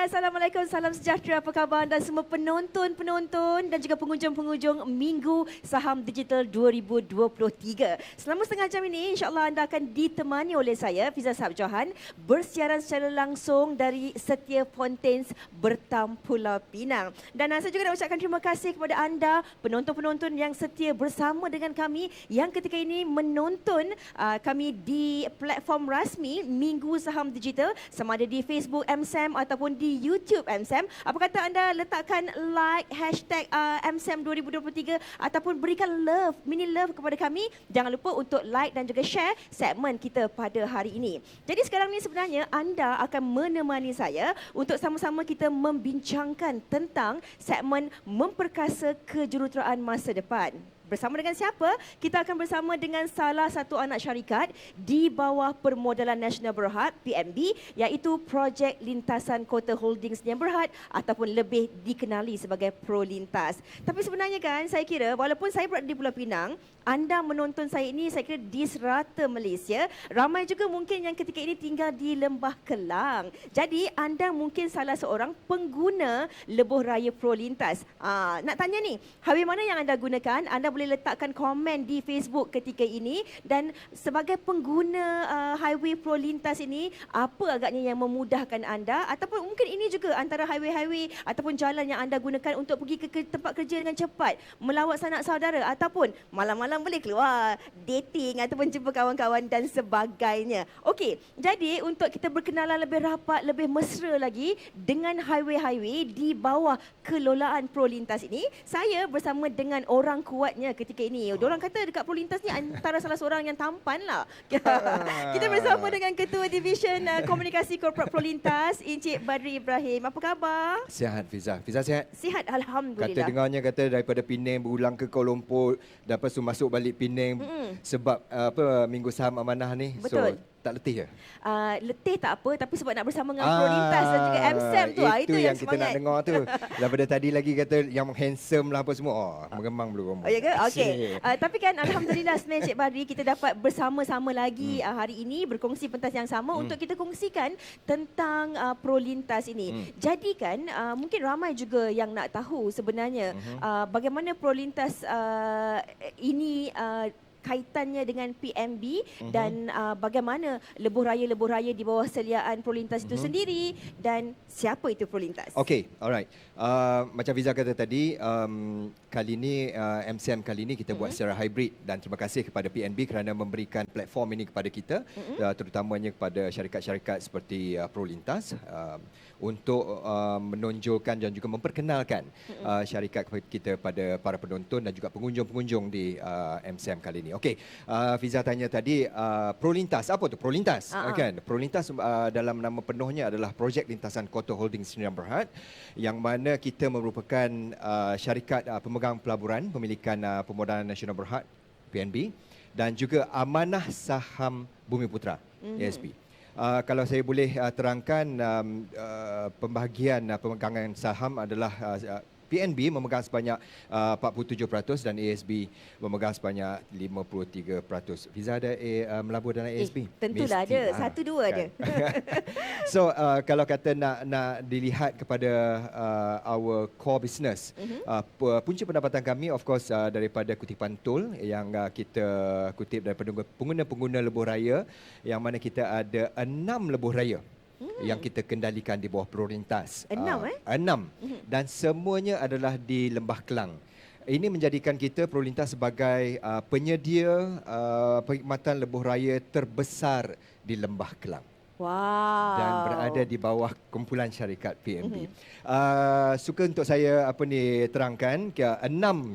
Assalamualaikum, salam sejahtera. Apa khabar anda semua penonton-penonton dan juga pengunjung-pengunjung Minggu Saham Digital 2023. Selama setengah jam ini, insyaAllah anda akan ditemani oleh saya, Fiza Sahab Johan, bersiaran secara langsung dari Setia Fountains, Bertam, Pulau Pinang. Dan saya juga nak ucapkan terima kasih kepada anda, penonton-penonton yang setia bersama dengan kami yang ketika ini menonton kami di platform rasmi Minggu Saham Digital, sama ada di Facebook MSAM ataupun di YouTube MSAM. Apa kata anda letakkan like hashtag MSAM 2023 ataupun berikan love, mini love kepada kami. Jangan lupa untuk like dan juga share segmen kita pada hari ini. Jadi sekarang ni sebenarnya anda akan menemani saya untuk sama-sama kita membincangkan tentang segmen memperkasa kejuruteraan masa depan. Bersama dengan siapa? Kita akan bersama dengan salah satu anak syarikat di bawah Permodalan Nasional Berhad, PNB, iaitu Projek Lintasan Kota Holdings Sdn Bhd ataupun lebih dikenali sebagai Prolintas. Tapi sebenarnya kan saya kira walaupun saya berada di Pulau Pinang, anda menonton saya ini saya kira di serata Malaysia, ramai juga mungkin yang ketika ini tinggal di Lembah Kelang. Jadi anda mungkin salah seorang pengguna lebuh raya Prolintas. Nak tanya ni, highway mana yang anda gunakan? Anda boleh letakkan komen di Facebook ketika ini. Dan sebagai pengguna highway Prolintas ini, apa agaknya yang memudahkan anda? Ataupun mungkin ini juga antara highway-highway ataupun jalan yang anda gunakan untuk pergi ke tempat kerja dengan cepat, melawat sanak saudara, ataupun malam-malam boleh keluar dating ataupun jumpa kawan-kawan dan sebagainya. Okey, jadi untuk kita berkenalan lebih rapat, lebih mesra lagi dengan highway-highway di bawah kelolaan Prolintas ini, saya bersama dengan orang kuatnya ketika ini. Diorang kata dekat Prolintas ni antara salah seorang yang tampan lah. Kita bersama dengan Ketua Division Komunikasi Korporat Prolintas, Encik Badri Ibrahim. Apa khabar? Sihat Fiza. Fiza sihat? Sihat, Alhamdulillah. Kata dengarnya kata daripada Penang berulang ke Kuala Lumpur, lepas tu masuk balik Penang sebab Minggu Saham Amanah ni. Betul. So tak letih ke? Letih tak apa, tapi sebab nak bersama dengan Prolintas dan juga MSAM tu, itu yang kita semangat. nak dengar tu. Daripada tadi lagi kata yang handsome lah apa semua. Mengemang belum rambut. Oh ya ke? Okey. Tapi kan Alhamdulillah sebenarnya Cik Badri, kita dapat bersama-sama lagi hari ini berkongsi pentas yang sama untuk kita kongsikan tentang Prolintas ini. Jadi kan mungkin ramai juga yang nak tahu sebenarnya bagaimana Prolintas ini kaitannya dengan PNB dan bagaimana lebuh raya di bawah seliaan Prolintas itu sendiri dan siapa itu Prolintas. Okey, alright. Macam Fiza kata tadi, kali ini MCM kali ini kita buat secara hybrid dan terima kasih kepada PNB kerana memberikan platform ini kepada kita, terutamanya kepada syarikat-syarikat seperti Prolintas untuk menonjolkan dan juga memperkenalkan syarikat kita pada para penonton dan juga pengunjung-pengunjung di MCM kali ini. Okey, Fiza tanya tadi Prolintas, apa tu Prolintas? Kan? Prolintas dalam nama penuhnya adalah Projek Lintasan Kota Holdings Sdn Bhd, yang mana kita merupakan syarikat pemegang pelaburan pemilikan Permodalan Nasional Berhad PNB dan juga Amanah Saham Bumi Putra ASB. Kalau saya boleh terangkan, pembahagian pemegangan saham adalah PNB memegang sebanyak 47% dan ASB memegang sebanyak 53%. Fiza ada melabur dalam ASB? Tentulah ada, satu dua kan? Ada. So kalau kata nak dilihat kepada our core business, punca pendapatan kami of course daripada kutipan tol yang kita kutip daripada pengguna-pengguna lebuh raya, yang mana kita ada 6 lebuh raya yang kita kendalikan di bawah Prolintas. 6 6. Dan semuanya adalah di Lembah Kelang. Ini menjadikan kita Prolintas sebagai penyedia perkhidmatan lebuh raya terbesar di Lembah Kelang. Wow. Dan berada di bawah kumpulan syarikat PNB. Suka untuk saya terangkan ke 6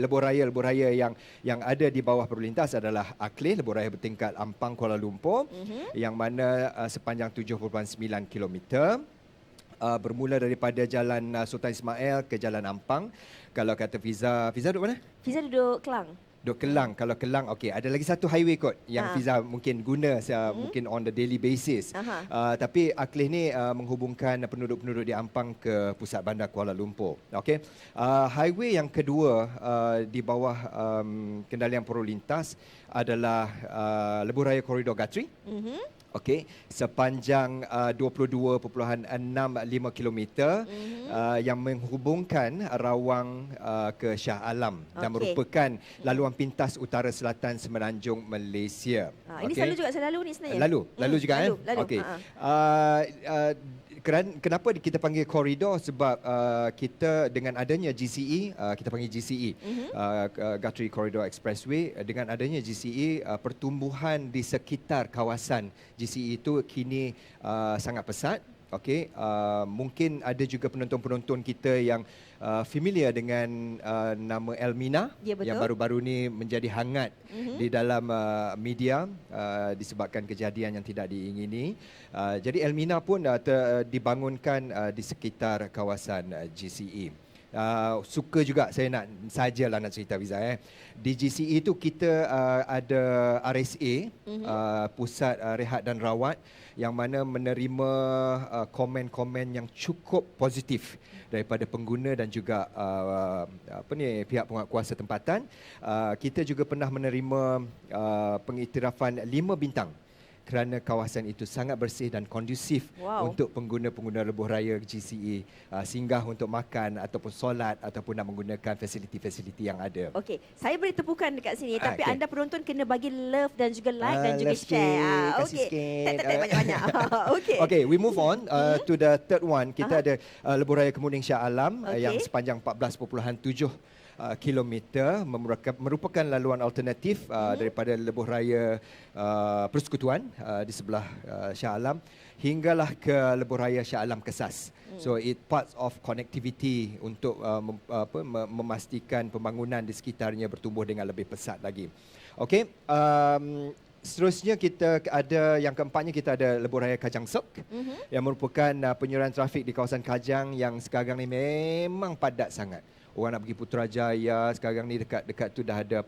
lebuh raya yang ada di bawah Prolintas adalah Akleh, lebuh raya bertingkat Ampang Kuala Lumpur, yang mana sepanjang 7.9 km. Bermula daripada Jalan Sultan Ismail ke Jalan Ampang. Kalau kata Fiza duduk mana? Fiza duduk Kelang. Duk Kelang. Kalau Kelang, okey. Ada lagi satu highway kot yang Fiza mungkin guna mungkin on the daily basis. Tapi Akleh ni menghubungkan penduduk-penduduk di Ampang ke pusat bandar Kuala Lumpur. Okey. Highway yang kedua di bawah kendalian Poros Lintas adalah Lebuh Raya Koridor Gatri. Okey, sepanjang 22.65 km yang menghubungkan Rawang ke Shah Alam dan merupakan laluan pintas utara selatan Semenanjung Malaysia. Ini selalu juga saya lalu ni sebenarnya. Lalu juga lalu. Okey. Kenapa kita panggil koridor? Sebab kita dengan adanya GCE, kita panggil GCE, Gatri Corridor Expressway, dengan adanya GCE, pertumbuhan di sekitar kawasan GCE itu kini sangat pesat. Okey, mungkin ada juga penonton-penonton kita yang familiar dengan nama Elmina, yang baru-baru ni menjadi hangat di dalam media disebabkan kejadian yang tidak diingini. Jadi Elmina pun dibangunkan di sekitar kawasan GCE. Suka juga saya nak cerita Fiza. Di GCE itu kita ada RSA, Pusat Rehat dan Rawat, yang mana menerima komen-komen yang cukup positif daripada pengguna dan juga pihak penguatkuasa tempatan. Kita juga pernah menerima pengiktirafan 5 bintang kerana kawasan itu sangat bersih dan kondusif untuk pengguna-pengguna lebuh raya GCE singgah untuk makan ataupun solat ataupun nak menggunakan fasiliti-fasiliti yang ada. Okey, saya beri tepukan dekat sini tapi anda penonton kena bagi love dan juga like dan juga share. Okey. Tak banyak-banyak. Okey. Okey, we move on to the third one. Kita ada lebuh raya Kemuning Shah Alam yang sepanjang 14.7 kilometer, merupakan laluan alternatif daripada lebuh raya Persekutuan di sebelah Shah Alam hinggalah ke lebuh raya Shah Alam Kesas. So it parts of connectivity untuk memastikan pembangunan di sekitarnya bertumbuh dengan lebih pesat lagi. Okey, seterusnya kita ada yang keempatnya, kita ada lebuh raya Kajang Sek yang merupakan penyerahan trafik di kawasan Kajang yang sekarang ni memang padat sangat. Orang nak pergi Putrajaya, sekarang ni dekat tu dah ada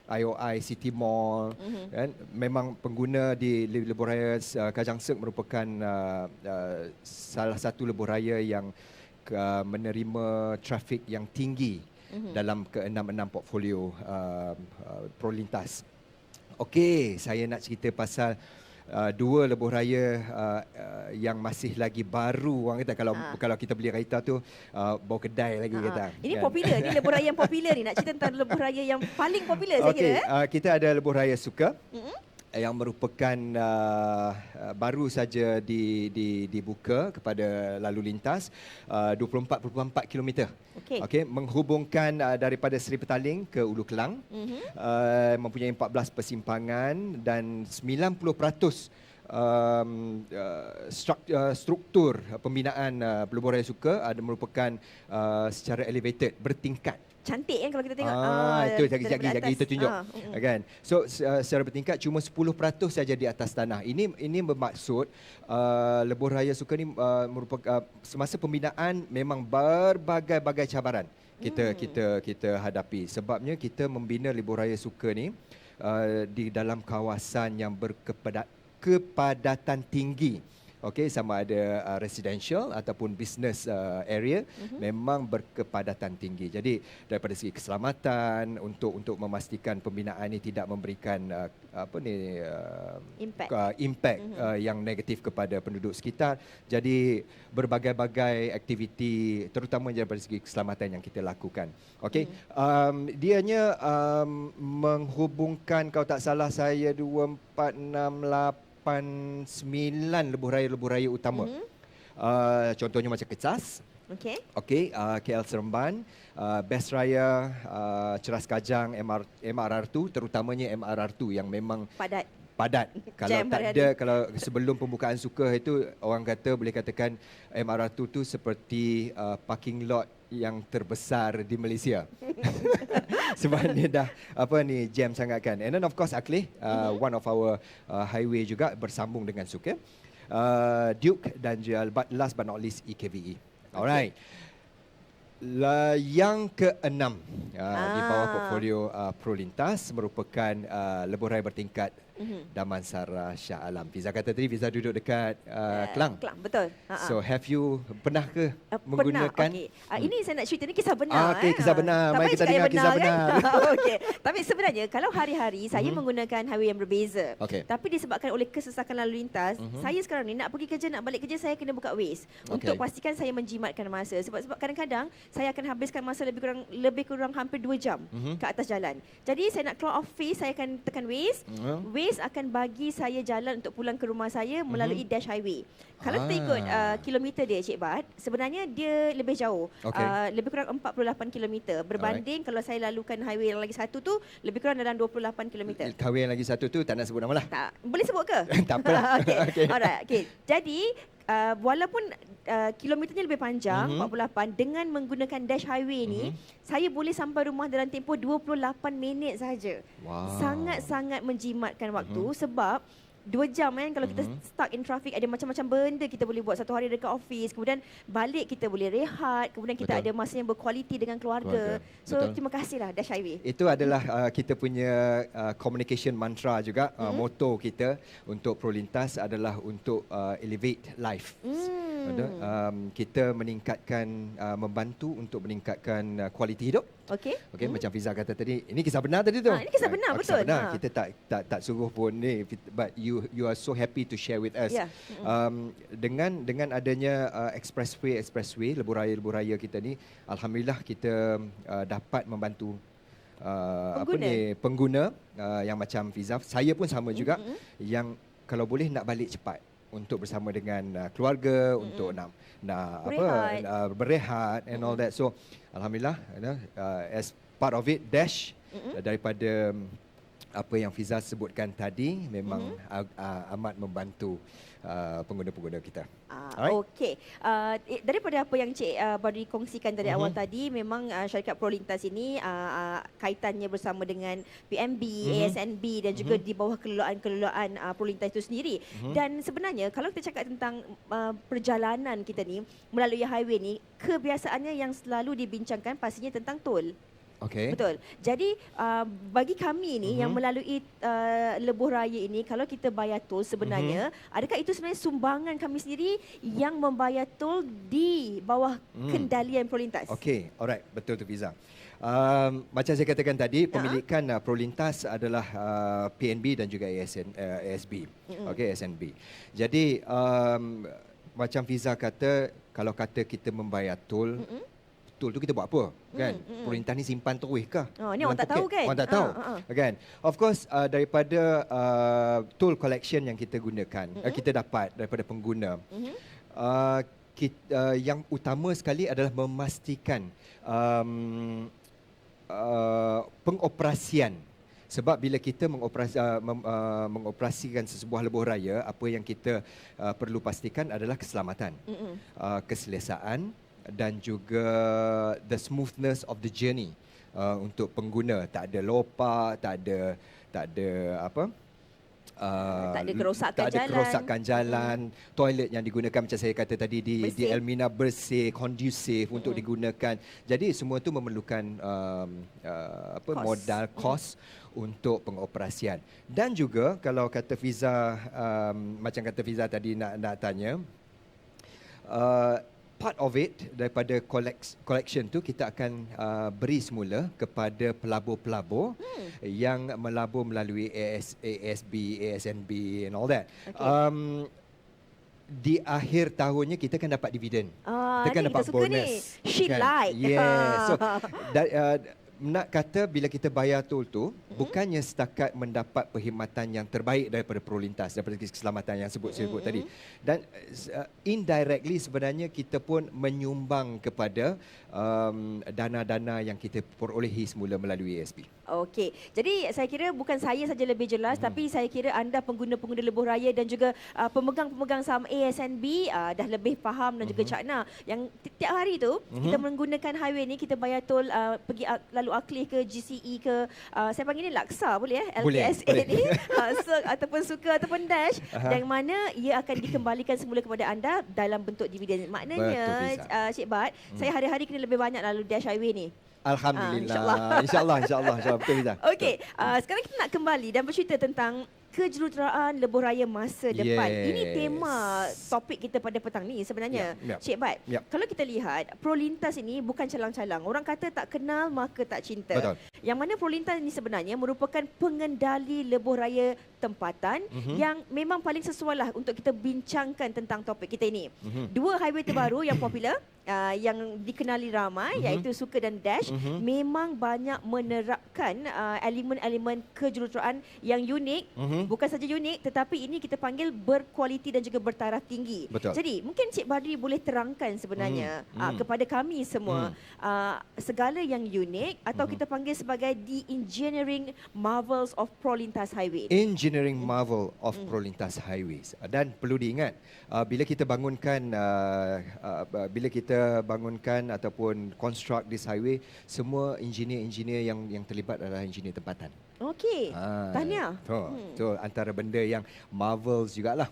IOI City Mall, kan? Memang pengguna di lebuh raya Kajang Sek merupakan salah satu lebuh raya yang menerima trafik yang tinggi dalam ke-6 portfolio Prolintas. Okey, saya nak cerita pasal dua lebuh raya yang masih lagi baru. Orang kata kalau kita beli kereta tu bawa kedai lagi kata. Ini kan? Popular, ni lebuh raya yang popular ni. Nak cerita tentang lebuh raya yang paling popular saya kira. Kita ada lebuh raya Suka yang merupakan baru saja dibuka kepada lalu lintas 24.4 km. Okey, menghubungkan daripada Seri Petaling ke Ulu Kelang, mempunyai 14 persimpangan dan 90% struktur pembinaan lebuh raya Suka merupakan secara elevated, bertingkat. Cantik kan kalau kita tengok. Itu lagi kita tunjuk. Kan? So secara bertingkat cuma 10% saja di atas tanah. Ini bermaksud lebuh raya Suka ni merupakan semasa pembinaan memang berbagai-bagai cabaran kita hadapi. Sebabnya kita membina lebuh raya Suka ni di dalam kawasan yang berkepadatan tinggi. Okey, sama ada residential ataupun business area, memang berkepadatan tinggi. Jadi daripada segi keselamatan untuk memastikan pembinaan ini tidak memberikan impact yang negatif kepada penduduk sekitar. Jadi berbagai-bagai aktiviti terutama daripada segi keselamatan yang kita lakukan. Okey, dianya menghubungkan, kalau tak salah saya, 2, 4, 6, 8, 9 lebuh raya utama. Contohnya macam Kecas. Okey, KL Seremban, Best Raya, Ceras Kajang, MRR2, terutamanya MRR2 yang memang padat. Kalau sebelum pembukaan Suka itu, orang kata boleh katakan MRR2 tu seperti parking lot yang terbesar di Malaysia. Sebab dia dah jam sangat kan. And then of course Akleh, one of our highway juga bersambung dengan Suka. Duke dan last but not least EKVE. Alright. Yang keenam di bawah portfolio Prolintas merupakan lebuh raya bertingkat Damansara Shah Alam. Fiza kata tadi Fiza duduk dekat Kelang. Kelang, betul. So have you pernah ke menggunakan? Pernah. Ini saya nak cerita ni kisah benar. Okey, kisah benar. Tak Mari payah kita cakap dengar yang kisah benar, benar. Kan? Okey. Tapi sebenarnya kalau hari-hari saya menggunakan highway yang berbeza. Okey. Tapi disebabkan oleh kesesakan lalu lintas, saya sekarang ni nak pergi kerja, nak balik kerja, saya kena buka Waze untuk pastikan saya menjimatkan masa. Sebab kadang-kadang saya akan habiskan masa lebih kurang hampir 2 jam ke atas jalan. Jadi saya nak keluar office, saya akan tekan Waze. Waze akan bagi saya jalan untuk pulang ke rumah saya melalui dash highway. Kalau kita ikut kilometer dia, Cik Bat, sebenarnya dia lebih jauh. Lebih kurang 48 kilometer. Berbanding kalau saya lalukan highway yang lagi satu tu, lebih kurang dalam 28 kilometer. Kahwin yang lagi satu tu tak nak sebut nama lah. Tak, boleh sebut ke? Tak apalah. Okey. Alright. Okay. Jadi walaupun kilometernya lebih panjang 48, dengan menggunakan dash highway ni saya boleh sampai rumah dalam tempoh 28 minit saja. Wow. Sangat-sangat menjimatkan waktu sebab 2 jam kan kalau kita stuck in traffic, ada macam-macam benda kita boleh buat satu hari dekat office, kemudian balik kita boleh rehat, kemudian kita ada masa yang berkualiti dengan keluarga. So terima kasihlah Dash Highway. Itu adalah kita punya communication mantra juga, motto kita untuk Prolintas adalah untuk elevate life. Kita meningkatkan, membantu untuk meningkatkan kualiti hidup. Okey, macam Fiza kata tadi, ini kisah benar tadi tu. Ini kisah benar, betul. Kisah benar. Kita tak suruh pun ni, but you are so happy to share with us. Yeah. Dengan adanya expressway lebuh raya kita ni, alhamdulillah kita dapat membantu pengguna yang macam Fiza. Saya pun sama juga, yang kalau boleh nak balik cepat untuk bersama dengan keluarga, untuk nak berehat and all that. So alhamdulillah, as part of it, Dash daripada apa yang Fiza sebutkan tadi memang amat membantu pengguna-pengguna kita. Okey. Daripada apa yang Cik baru dikongsikan dari awal tadi, memang syarikat Prolintas ini kaitannya bersama dengan PMB, ASNB dan juga di bawah kelolaan Prolintas itu sendiri. Dan sebenarnya kalau kita cakap tentang perjalanan kita ni melalui highway ni, kebiasaannya yang selalu dibincangkan pastinya tentang tol. Betul. Jadi bagi kami ni yang melalui lebuh raya ini, kalau kita bayar tol sebenarnya, adakah itu sebenarnya sumbangan kami sendiri yang membayar tol di bawah kendalian Prolintas? Okey, alright, betul tu Fiza. Macam saya katakan tadi, pemilikan Prolintas adalah PNB dan juga ASB. ASNB. Jadi macam Fiza kata, kalau kata kita membayar tol, tol tu kita buat apa, kan? Prolintas ni simpan terus kah? Ni orang tak tahu kan? Orang tak tahu, kan? Of course, daripada toll collection yang kita gunakan, kita dapat daripada pengguna, yang utama sekali adalah memastikan pengoperasian. Sebab bila kita mengoperasikan sesebuah lebuh raya, apa yang kita perlu pastikan adalah keselamatan, keselesaan dan juga the smoothness of the journey untuk pengguna. Tak ada lopak, tak ada apa? Tak ada kerosakan jalan. Toilet yang digunakan macam saya kata tadi di Elmina bersih, kondusif untuk digunakan. Jadi semua itu memerlukan modal, kos untuk pengoperasian. Dan juga kalau kata Fiza, macam kata Fiza tadi nak tanya, part of it daripada collection tu kita akan beri semula kepada pelabur-pelabur yang melabur melalui ASB, ASNB and all that. Di akhir tahunnya kita akan dapat dividen. Kita akan dapat bonus. Sheet like. Yeah. So nak kata bila kita bayar tol tu, bukannya setakat mendapat perkhidmatan yang terbaik daripada Prolintas, daripada keselamatan yang sebut tadi, dan indirectly sebenarnya kita pun menyumbang kepada dana-dana yang kita perolehi semula melalui ASB. Okey. Jadi saya kira bukan saya saja lebih jelas tapi saya kira anda pengguna-pengguna lebuh raya dan juga pemegang-pemegang saham ASNB dah lebih faham dan juga cakna yang tiap hari tu kita menggunakan highway ni kita bayar tol pergi lalu Aklih ke GCE ke saya panggil ni Laksa boleh Boleh, LTSA boleh. ni ataupun Suka ataupun Dash yang mana ia akan dikembalikan semula kepada anda dalam bentuk dividen. Maknanya Betul, Fiza. Cik Bat, saya hari-hari kena lebih banyak lalu Dash highway ni. Alhamdulillah. InsyaAllah. Betul, Fiza. Okey, sekarang kita nak kembali dan bercerita tentang kejuruteraan lebuh raya masa depan. Ini tema topik kita pada petang ni sebenarnya. Yep. Cik Bat, Yep. kalau kita lihat Prolintas ini bukan calang-calang. Orang kata tak kenal maka tak cinta. Betul. Yang mana Prolintas ini sebenarnya merupakan pengendali lebuh raya tempatan yang memang paling sesuai lah untuk kita bincangkan tentang topik kita ini. Dua highway terbaru yang popular yang dikenali ramai iaitu Suka dan Dash memang banyak menerapkan elemen-elemen kejuruteraan yang unik. Bukan saja unik tetapi ini kita panggil berkualiti dan juga bertaraf tinggi. Betul. Jadi mungkin Cik Badri boleh terangkan sebenarnya kepada kami semua segala yang unik atau kita panggil sebagai the engineering marvels of Prolintas Highway. Engineering marvel of Prolintas Highways. Dan perlu diingat bila kita bangunkan ataupun construct this highway, semua engineer-engineer yang terlibat adalah engineer tempatan. Okey. Tahniah. So antara benda yang marvels jugalah.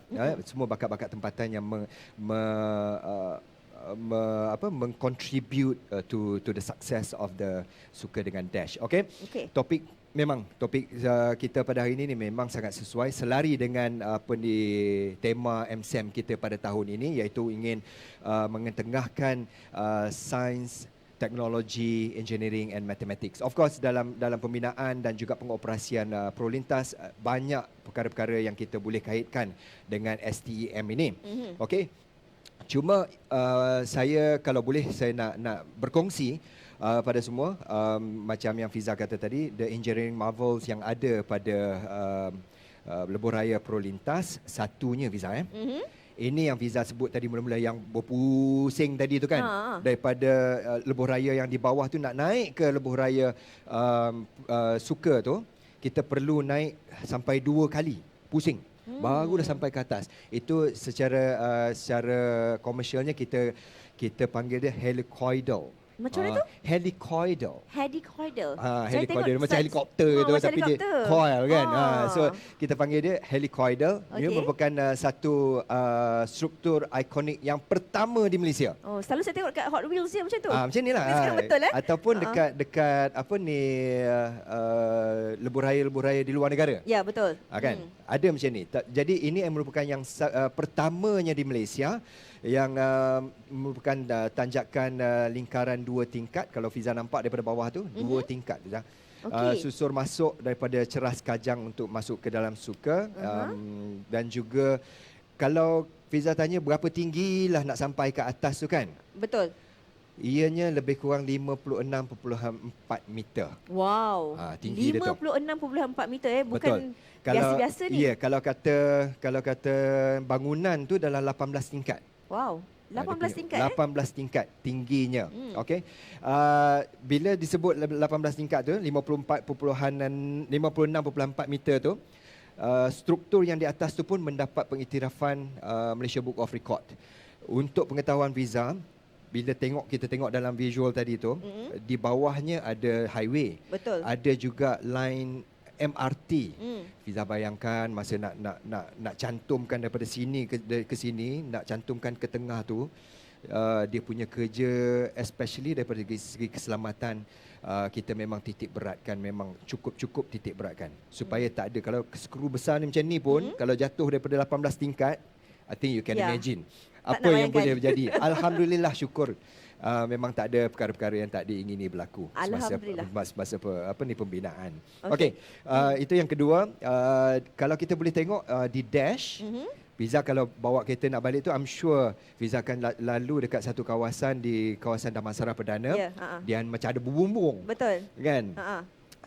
Semua bakat-bakat tempatan yang mengcontribute to the success of the Suka dengan Dash. Okay? Topik kita pada hari ini memang sangat sesuai, selari dengan tema MSAM kita pada tahun ini, iaitu ingin mengetengahkan sains, teknologi, engineering and mathematics. Of course dalam pembinaan dan juga pengoperasian Prolintas banyak perkara-perkara yang kita boleh kaitkan dengan STEM ini. Okey. Cuma saya kalau boleh saya nak berkongsi pada semua macam yang Fiza kata tadi, the engineering marvels yang ada pada lebuh raya Prolintas. Satunya Fiza ini yang Fiza sebut tadi mula-mula yang berpusing tadi tu kan. Daripada lebuh raya yang di bawah tu nak naik ke lebuh raya Suka tu, kita perlu naik sampai 2 kali pusing. Baru dah sampai ke atas. Itu secara komersialnya kita panggil dia helicoidal. Macam mana tu? Helicoidal. Helicoidal. Helicoidal macam helikopter tu macam tapi dia helikopter. coil kan. So kita panggil dia helicoidal. Dia merupakan satu struktur ikonik yang pertama di Malaysia. Selalu saya tengok kat Hot Wheels dia macam tu. Macam ni lah. Sekarang betul Ataupun dekat apa ni lebuh raya di luar negara. Ya, betul. Kan? Ada macam ni. Jadi ini yang merupakan yang pertamanya di Malaysia yang merupakan tanjakan lingkaran 2 tingkat. Kalau Fiza nampak daripada bawah tu, 2 tingkat. Susur masuk daripada Ceras Kajang untuk masuk ke dalam Suka. Dan juga kalau Fiza tanya berapa tinggi lah nak sampai ke atas tu kan? Betul. Ianya lebih kurang 56.4 meter. Wow. Tinggi 56.4 meter bukan betul. Biasa-biasa ni. Ya, kalau kata bangunan tu dalam 18 tingkat. Wow. 18 tingkat 18 tingkat tingginya. Okey. Bila disebut 18 tingkat tu 56.4 meter tu, struktur yang di atas tu pun mendapat pengiktirafan Malaysia Book of Record. Untuk pengetahuan Fiza, bila kita tengok dalam visual tadi tu, di bawahnya ada highway. Betul. Ada juga line MRT. Fiza bayangkan masa nak cantumkan daripada sini ke sini, nak cantumkan ke tengah tu, dia punya kerja especially daripada segi keselamatan, kita memang titik beratkan, memang cukup titik beratkan supaya tak ada, kalau skru besar ni macam ni pun kalau jatuh daripada 18 tingkat, I think you can imagine apa yang boleh berjadi. Alhamdulillah, syukur. Memang tak ada perkara-perkara yang tak diingini berlaku semasa pembinaan. Okey, itu yang kedua. Kalau kita boleh tengok di Dash, Fiza kalau bawa kereta nak balik tu, I'm sure Fiza akan lalu dekat satu kawasan di kawasan Damansara Perdana. Dia macam ada bumbung. Betul. Kan?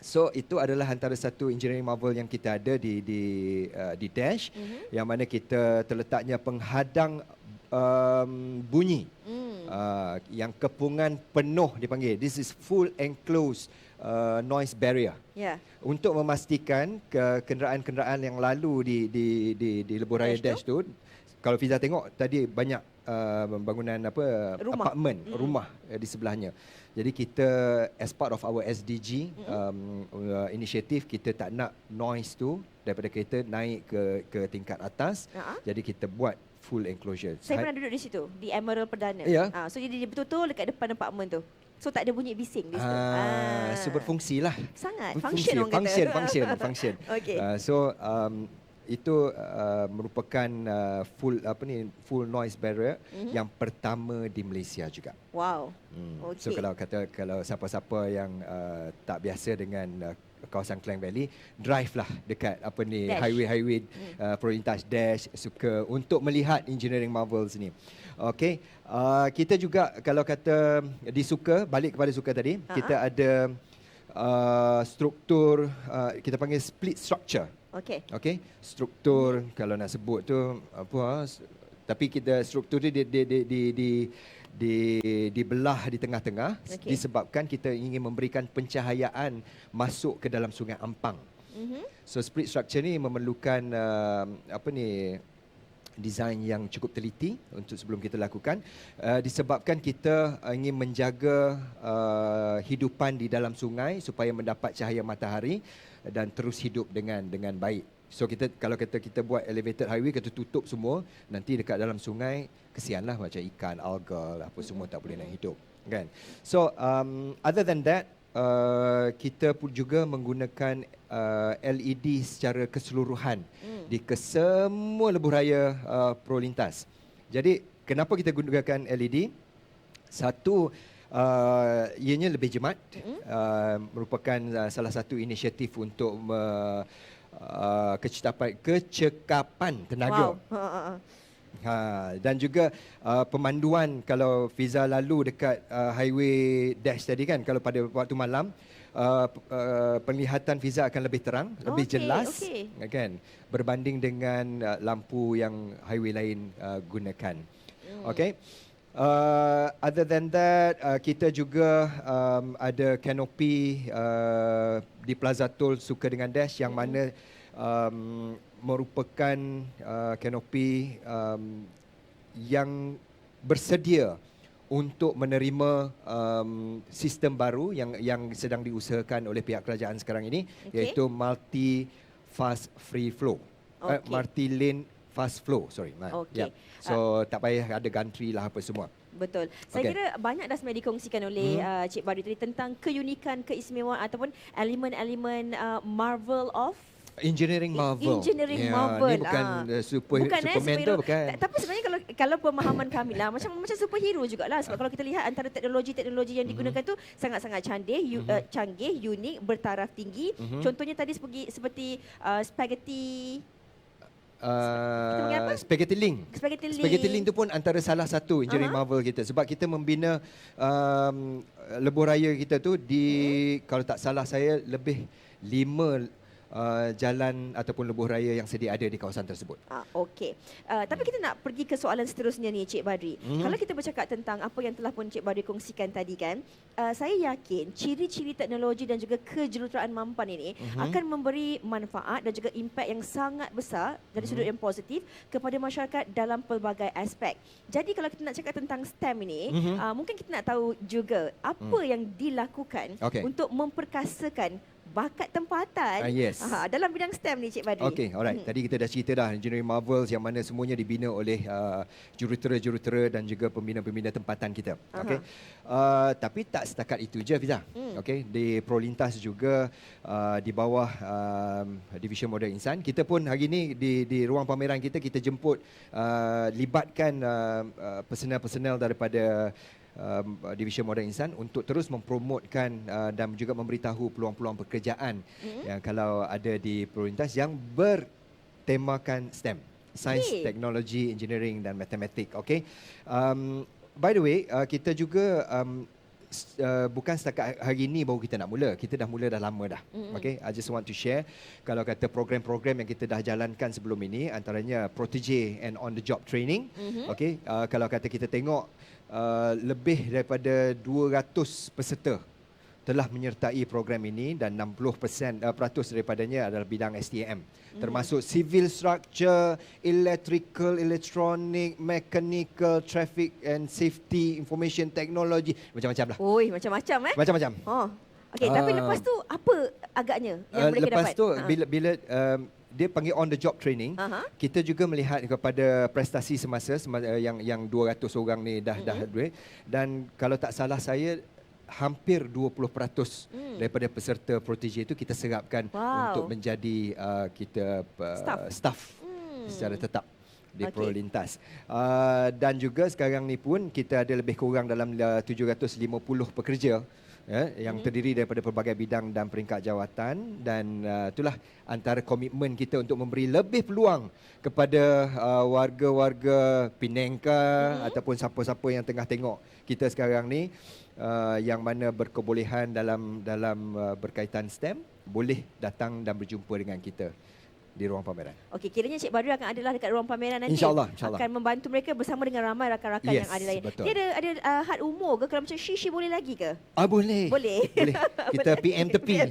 So itu adalah antara satu engineering marvel yang kita ada di Dash, yang mana kita terletaknya penghadang bunyi. Yang kepungan penuh dipanggil. This is full enclosed noise barrier. Ya. Untuk memastikan kenderaan-kenderaan yang lalu di lebuh raya Dash tu, kalau Fiza tengok tadi banyak bangunan Rumah. apartmen, rumah di sebelahnya. Jadi kita as part of our SDG initiative, kita tak nak noise tu daripada kereta naik ke tingkat atas. Jadi kita buat full enclosure. Saya pernah duduk di situ, di Emerald Perdana. Ya. So jadi dia betul-betul dekat depan apartmen tu. So tak ada bunyi bising di situ. So berfungsi lah. Sangat Fungsi, function orang kata. function. Okey. So itu merupakan full noise barrier yang pertama di Malaysia juga. Wow. So kalau siapa-siapa yang tak biasa dengan kawasan Klang Valley, drive lah dekat Dash. highway Prolintas Dash, suka untuk melihat engineering marvels ni. Okey, kita juga kalau kata di Suka, balik kepada Suka tadi, kita ada struktur kita panggil split structure. Okey, struktur kalau nak sebut tu tapi kita struktur dia dibelah di tengah-tengah disebabkan kita ingin memberikan pencahayaan masuk ke dalam Sungai Ampang. So split structure ni memerlukan design yang cukup teliti untuk sebelum kita lakukan, disebabkan kita ingin menjaga hidupan di dalam sungai supaya mendapat cahaya matahari dan terus hidup dengan baik. So kalau kita buat elevated highway, kita tutup semua, nanti dekat dalam sungai kesianlah macam ikan, alga, apa semua tak boleh nak hidup, kan. So other than that, kita pun juga menggunakan LED secara keseluruhan di kesemua lebuh raya Prolintas. Jadi kenapa kita gunakan LED? Satu, ianya lebih jimat, merupakan salah satu inisiatif untuk kecekapan tenaga. Wow. Dan juga pemanduan, kalau Fiza lalu dekat highway Dash tadi kan, kalau pada waktu malam penglihatan Fiza akan lebih terang, lebih jelas, kan, berbanding dengan lampu yang highway lain gunakan. Okey. Other than that, kita juga ada kanopi di Plaza Tol Suka dengan Dash yang mana merupakan kanopi yang bersedia untuk menerima sistem baru yang sedang diusahakan oleh pihak kerajaan sekarang ini, iaitu multi fast free flow, multi lane fast flow, sorry. So tak payah ada gantry lah apa semua. Betul. Saya kira banyak dah sebenarnya dikongsikan oleh Cik Badri tadi tentang keunikan, keistimewaan ataupun elemen-elemen marvel of engineering marvel. Engineering marvel. Ini bukan Superman tu, bukan. Tapi sebenarnya kalau pemahaman kami lah macam superhero jugalah, sebab kalau kita lihat antara teknologi yang digunakan tu sangat-sangat canggih, unik, bertaraf tinggi. Contohnya tadi seperti spaghetti Spaghetti Link. Spaghetti Link tu pun antara salah satu engineering marvel kita, sebab kita membina lebuh raya kita tu kalau tak salah saya lebih 5 jalan ataupun lebuh raya yang sedia ada di kawasan tersebut. Okey. Tapi kita nak pergi ke soalan seterusnya ni, Cik Badri. Kalau kita bercakap tentang apa yang telah pun Cik Badri kongsikan tadi kan, saya yakin ciri-ciri teknologi dan juga kejuruteraan mampan ini akan memberi manfaat dan juga impak yang sangat besar dari sudut yang positif kepada masyarakat dalam pelbagai aspek. Jadi kalau kita nak cakap tentang STEM ini, mungkin kita nak tahu juga apa yang dilakukan untuk memperkasakan bakat tempatan dalam bidang STEM ni, Cik Badri. Okey, alright. Tadi kita dah cerita dah engineering marvels yang mana semuanya dibina oleh jurutera-jurutera dan juga pembina-pembina tempatan kita. Okey. Tapi tak setakat itu je, Fiza. Okey, di Prolintas juga di bawah Division Modal Insan, kita pun hari ini di ruang pameran kita jemput libatkan personel-personel daripada Division Modal Insan untuk terus mempromotkan dan juga memberitahu peluang-peluang pekerjaan yang kalau ada di Prolintas yang bertemakan STEM, Science, Technology, Engineering dan Matematik. Okay. By the way, kita juga bukan setakat hari ini baru kita nak mula. Kita dah mula dah lama dah. Okay. I just want to share, kalau kata program-program yang kita dah jalankan sebelum ini, antaranya Protege and on the job training. Okay. Kalau kata kita tengok lebih daripada 200 peserta telah menyertai program ini dan 60% peratus daripadanya adalah bidang STM, termasuk civil structure, electrical, electronic, mechanical, traffic and safety, information technology, macam-macam lah. Oi, macam-macam Macam-macam. Oh. Okey, tapi lepas tu apa agaknya yang mereka lepas dapat? tu bila dia panggil on the job training, kita juga melihat kepada prestasi semasa yang 200 orang ni dah duit, dan kalau tak salah saya hampir 20% daripada peserta protege itu kita serapkan untuk menjadi kita staff secara tetap di Prolintas. Dan juga sekarang ni pun kita ada lebih kurang dalam 750 pekerja yang terdiri daripada pelbagai bidang dan peringkat jawatan, dan itulah antara komitmen kita untuk memberi lebih peluang kepada warga-warga Penangka ataupun siapa-siapa yang tengah tengok kita sekarang ni yang mana berkebolehan dalam berkaitan STEM, boleh datang dan berjumpa dengan kita di ruang pameran. Okey, kiranya Cik Badrul akan adalah dekat ruang pameran nanti. InsyaAllah. Akan membantu mereka bersama dengan ramai rakan-rakan yang ada lain. Betul. Dia ada had umur ke? Kalau macam Shishi boleh lagi ke? Boleh. Boleh. Kita PM tepi.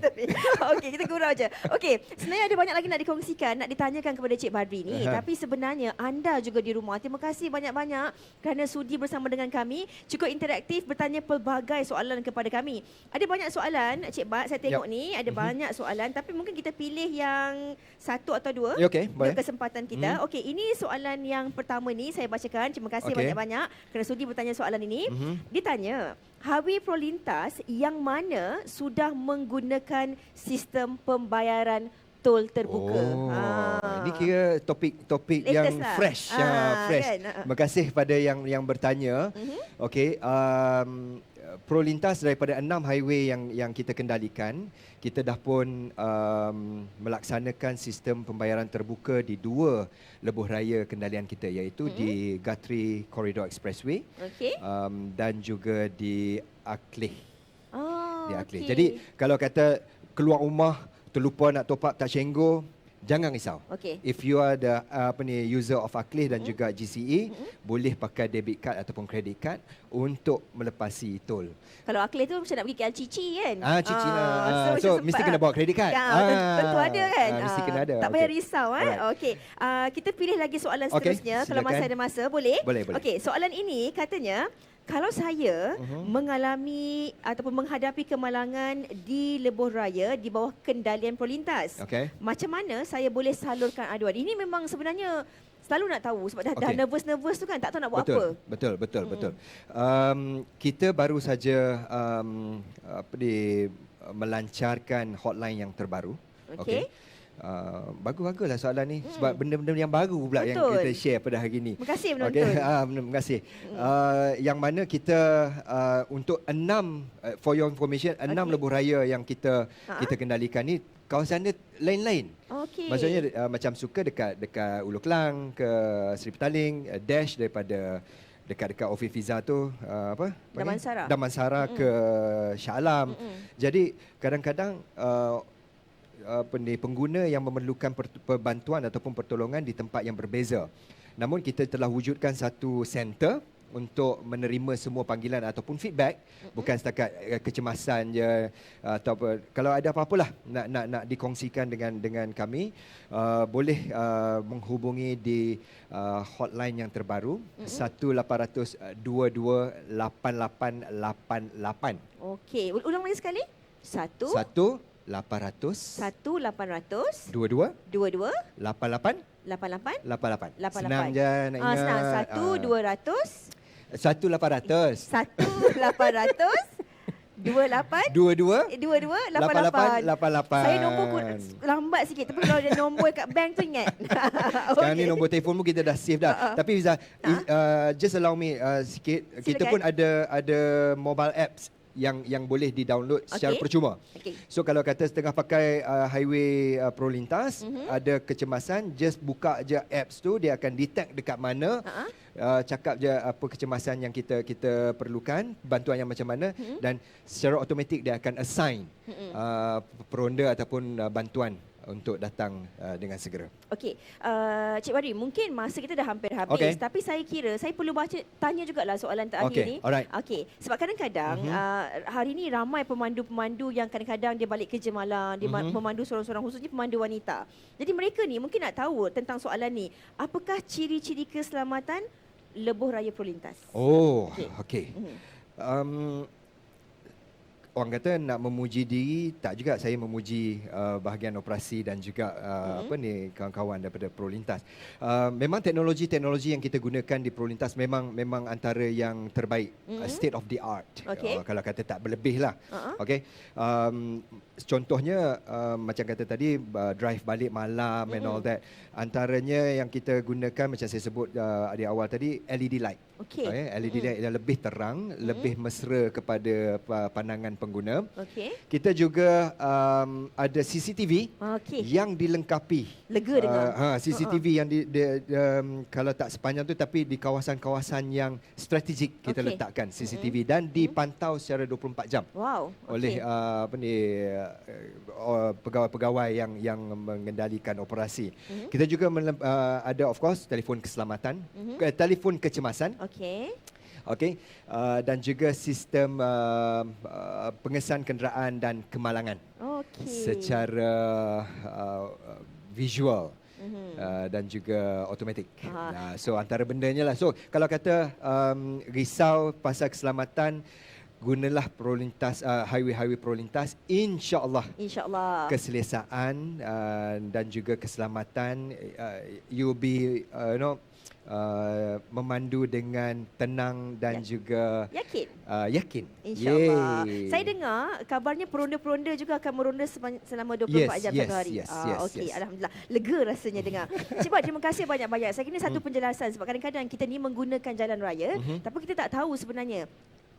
Okey, kita gurau je. Okey, sebenarnya ada banyak lagi nak dikongsikan, nak ditanyakan kepada Cik Badri ni. Tapi sebenarnya anda juga di rumah, terima kasih banyak-banyak kerana sudi bersama dengan kami. Cukup interaktif, bertanya pelbagai soalan kepada kami. Ada banyak soalan, Cik Bad, saya tengok ni ada banyak soalan, tapi mungkin kita pilih yang satu atau dua boleh. kesempatan kita. Okey, ini soalan yang pertama ni saya bacakan. Terima kasih banyak-banyak kerana sudi bertanya soalan ini. Ditanya, Highway Prolintas yang mana sudah menggunakan sistem pembayaran tol terbuka? Ini kira topik yang fresh, fresh. Kan? Terima kasih pada yang bertanya. Okey, Prolintas daripada 6 highway yang kita kendalikan, kita dah pun melaksanakan sistem pembayaran terbuka di 2 lebuh raya kendalian kita, iaitu di Guthrie Corridor Expressway dan juga di Ackley. Jadi kalau kata keluar rumah terlupa nak top up tak cenggo, jangan risau. If you are the user of Ackley dan juga GCE, boleh pakai debit card ataupun credit card untuk melepasi tol. Kalau Ackley tu macam nak pergi KL Cici kan? Cici lah. So mesti kena bawa credit card. Tentu ada kan? Mesti kena ada. Tak payah risau. Okey. Kita pilih lagi soalan seterusnya. Kalau masih ada masa, boleh? Boleh. Okey, soalan ini katanya, kalau saya mengalami ataupun menghadapi kemalangan di lebuh raya di bawah kendalian Prolintas, macam mana saya boleh salurkan aduan? Ini memang sebenarnya selalu nak tahu sebab dah nervous tu kan, tak tahu nak buat apa. Betul. Kita baru saja melancarkan hotline yang terbaru. Bagus-baguslah soalan ni sebab benda-benda yang baru pula yang kita share pada hari ini. Terima kasih penonton. Terima kasih. Yang mana kita untuk 6 for your information, 6 lebuh raya yang kita kendalikan ni kawasan dia lain-lain. Maksudnya macam Suka dekat Ulu Kelang ke Seri Petaling, Dash daripada dekat Office Visa tu Damansara ke Shah Alam. Jadi kadang-kadang pengguna yang memerlukan bantuan ataupun pertolongan di tempat yang berbeza. Namun kita telah wujudkan satu center untuk menerima semua panggilan ataupun feedback, bukan setakat kecemasan je atau kalau ada apa-apalah nak dikongsikan dengan kami, boleh menghubungi di hotline yang terbaru 1-800-22-8888. Okey, ulang lagi sekali. 1-800 22 88 88. Senang je nak ingat. Senang. 1-800 22 88. Saya nombor lambat sikit, tapi kalau ada nombor kat bank tu ingat. Sekarang ni nombor telefon pun kita dah save dah. Tapi Fiza, just allow me sikit. Silakan. Kita pun ada mobile apps yang boleh di-download secara percuma. So kalau kata setengah pakai highway Prolintas, ada kecemasan, just buka je apps tu, dia akan detect dekat mana, cakap je apa kecemasan yang kita perlukan, bantuan yang macam mana, dan secara automatik dia akan assign peronda ataupun bantuan untuk datang dengan segera. Okey, Cik Bari, mungkin masa kita dah hampir habis, Okey. tapi saya kira saya perlu tanya jugalah soalan terakhir Okey, ni. alright. Okey, sebab kadang-kadang hari ni ramai pemandu-pemandu yang kadang-kadang dia balik kerja malam, dia memandu seorang-seorang, khususnya pemandu wanita. Jadi mereka ni mungkin nak tahu tentang soalan ni. Apakah ciri-ciri keselamatan lebuh raya prolintas? Oh, Okey. okey. Orang kata nak memuji diri, tak juga saya memuji bahagian operasi dan juga kawan-kawan daripada Prolintas. Memang teknologi-teknologi yang kita gunakan di Prolintas memang antara yang terbaik, state of the art. Okey. Kalau kata tak berlebih lah. Okey. Contohnya macam kata tadi drive balik malam and all that. Antaranya yang kita gunakan macam saya sebut di awal tadi, LED light. Okey. LED light yang lebih terang, lebih mesra kepada pandangan pengguna. Okey. Kita juga ada CCTV Okey. yang dilengkapi. Lega dengar. CCTV yang kalau tak sepanjang tu, tapi di kawasan-kawasan yang strategik kita Okey. letakkan CCTV dan dipantau secara 24 jam Wow. oleh okey. pegawai-pegawai yang mengendalikan operasi. Kita juga ada of course telefon keselamatan, telefon kecemasan. Okey. Okey, dan juga sistem pengesan kenderaan dan kemalangan Okey. secara visual dan juga automatik. So antara bendanya lah. So kalau kata risau pasal keselamatan, gunalah Prolintas, highway Prolintas. InsyaAllah InsyaAllah. keselesaan dan juga keselamatan, you'll be memandu dengan tenang dan juga Yakin? yakin. InsyaAllah. Yeay. Saya dengar kabarnya peronda-peronda juga akan meronda selama 24 jam satu hari. Yes. Okey, alhamdulillah. Lega rasanya dengar. Cik Bat, terima kasih banyak-banyak. Saya kira satu penjelasan sebab kadang-kadang kita ni menggunakan jalan raya tapi kita tak tahu sebenarnya.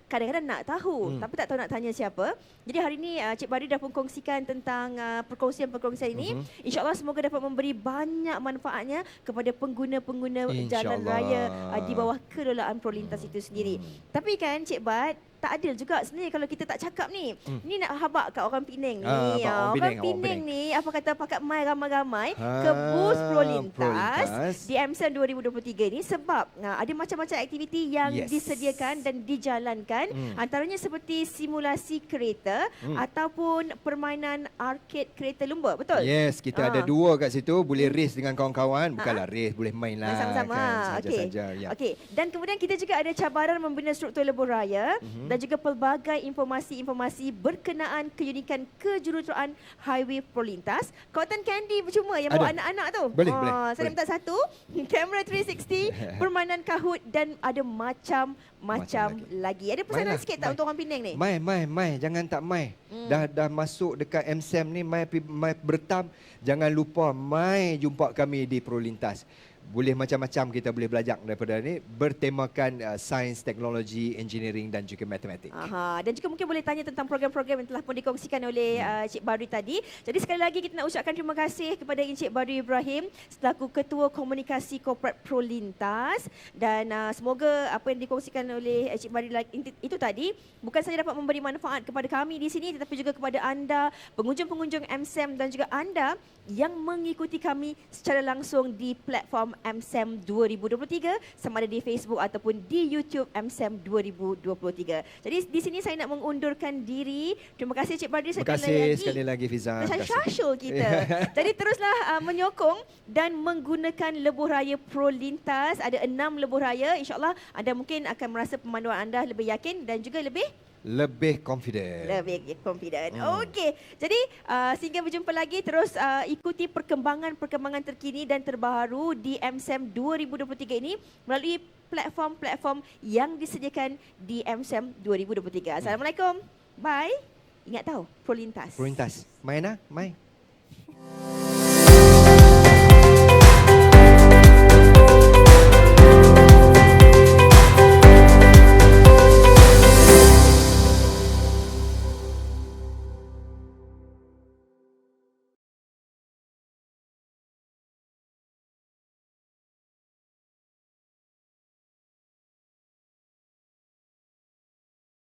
Kadang-kadang nak tahu tapi tak tahu nak tanya siapa. Jadi hari ini Cik Bari dah pun kongsikan tentang perkongsian-perkongsian ini. InsyaAllah semoga dapat memberi banyak manfaatnya kepada pengguna-pengguna jalan raya di bawah kelolaan Prolintas itu sendiri. Tapi kan Cik Bat, tak adil juga sebenarnya kalau kita tak cakap ni. Ni nak habak kat orang Penang ni. Orang Penang ni apa kata pakat mai ramai-ramai ke bus Prolintas di MSM 2023 ni sebab ada macam-macam aktiviti yang disediakan dan dijalankan. Antaranya seperti simulasi kereta ataupun permainan arcade kereta lumba. Betul? Yes, kita ada dua kat situ, boleh race dengan kawan-kawan. Bukanlah race, boleh main lah. Sama-sama. Kan, Okey. saja-saja. Ya. Okey. Dan kemudian kita juga ada cabaran membina struktur lebuh raya dan juga pelbagai informasi-informasi berkenaan keunikan kejuruteraan highway Prolintas. Kautan Candy percuma yang bawa Ada. anak-anak tu. Boleh. Saya minta satu, kamera 360, permainan Kahoot dan ada macam-macam lagi. Ada pesanan Mainlah, sikit tak untuk orang Penang ni? Mai, jangan tak mai. Dah masuk dekat MSM ni, mai bertam, jangan lupa mai jumpa kami di Prolintas. Boleh macam-macam kita boleh belajar daripada ni, bertemakan sains, teknologi, engineering dan juga matematik. Dan juga mungkin boleh tanya tentang program-program yang telah pun dikongsikan oleh Encik Bari tadi. Jadi sekali lagi kita nak ucapkan terima kasih kepada Encik Bari Ibrahim selaku Ketua Komunikasi Korporat Prolintas, dan semoga apa yang dikongsikan oleh Encik Bari itu tadi bukan saja dapat memberi manfaat kepada kami di sini tetapi juga kepada anda pengunjung-pengunjung MSM dan juga anda yang mengikuti kami secara langsung di platform MSM 2023 sama ada di Facebook ataupun di YouTube MSM 2023. Jadi di sini saya nak mengundurkan diri. Terima kasih Cik Badri Terima kasih sekali lagi Fiza. Syashul kita. Jadi teruslah menyokong dan menggunakan lebuh raya Prolintas. Ada 6 lebuh raya. InsyaAllah anda mungkin akan merasa pemanduan anda lebih yakin dan juga lebih confident. Lebih confident. Okey. Jadi sehingga berjumpa lagi, terus ikuti perkembangan terkini dan terbaru di MSM 2023 ini melalui platform-platform yang disediakan di MSM 2023. Assalamualaikum. Bye. Ingat tahu, Prolintas. Prolintas. Main lah, mai.